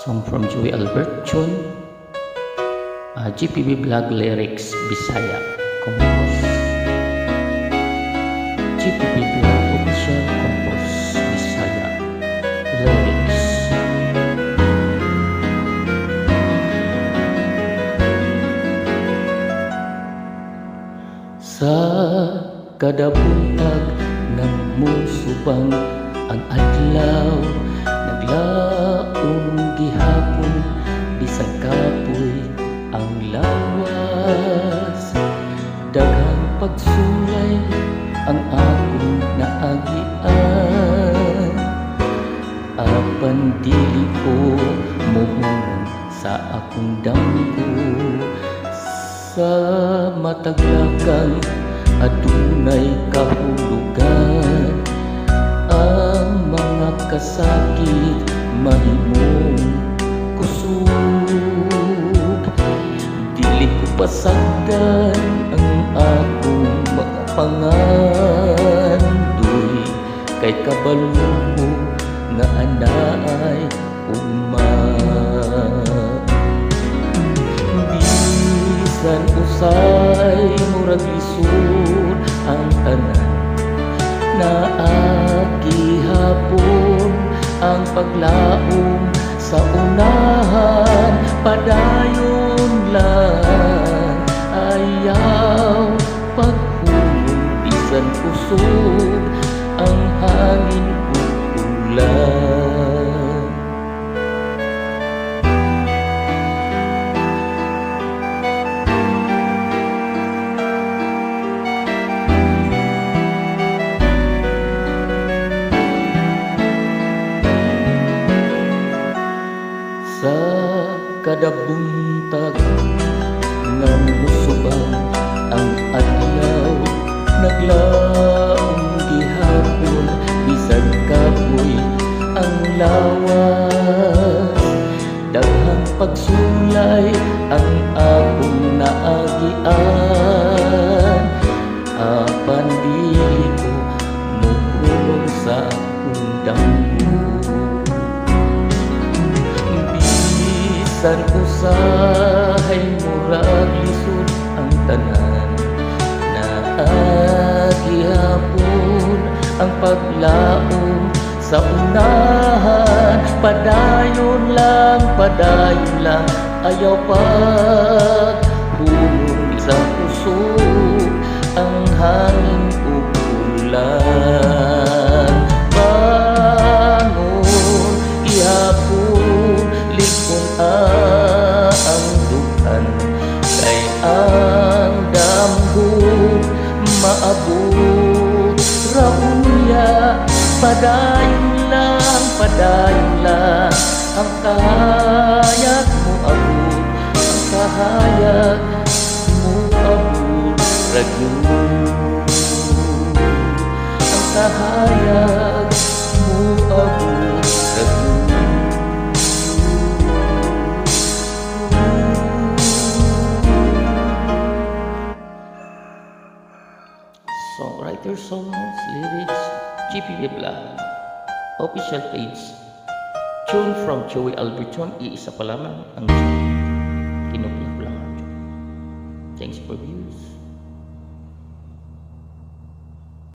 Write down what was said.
Song from Joey Albert Chun, GPB Vlog Lyrics Bisaya Compose, GPB Vlog Official Compose Bisaya Lyrics. Sa kada buntag ng musubang ang adlaw, naglaong gihapon, bisag kapoy ang lawas. Daghang pagsulay ang akong naagian, apan dili ko muhungon sa akong damgo. Sa mataglakan adunay kahulugan, ang mga kasakit mahimong kusog. Dili ko pasagdan ang akong mga pangandoy, kay kabalo ko nga anay uma. Bisan usay murag lisod ang tanan, naagihapon ang paglaom sa unahan. Padayon lang ayaw paghulog, bisan usog ang hangin ug ulan. Sa kada buntag nga musubang ang adlaw, naglaong gihapon, bisag kapoy ang lawas. Daghang pagsulay ang akong naagian, apan dili ko muhulog sa akong damgo. Bisan usahay murag lisod ang tanan, naagihapon ang paglaom sa unahan. Padayon lang ayaw paghulog sa usog ang hangin ug ulan. Bangon ihapon, likong ang dukan, kay ang damgo maabot raunya. Padayon lang ang kahayag mo abot, ang kahayag mo abot ragyod, ang kahayag mo abot ragyod. Songwriter, songs, lyrics, GPB Vlog Official page. Tune from Joey Albert Chun, iisa pa lamang ang kinupla ko lang. Thanks for views.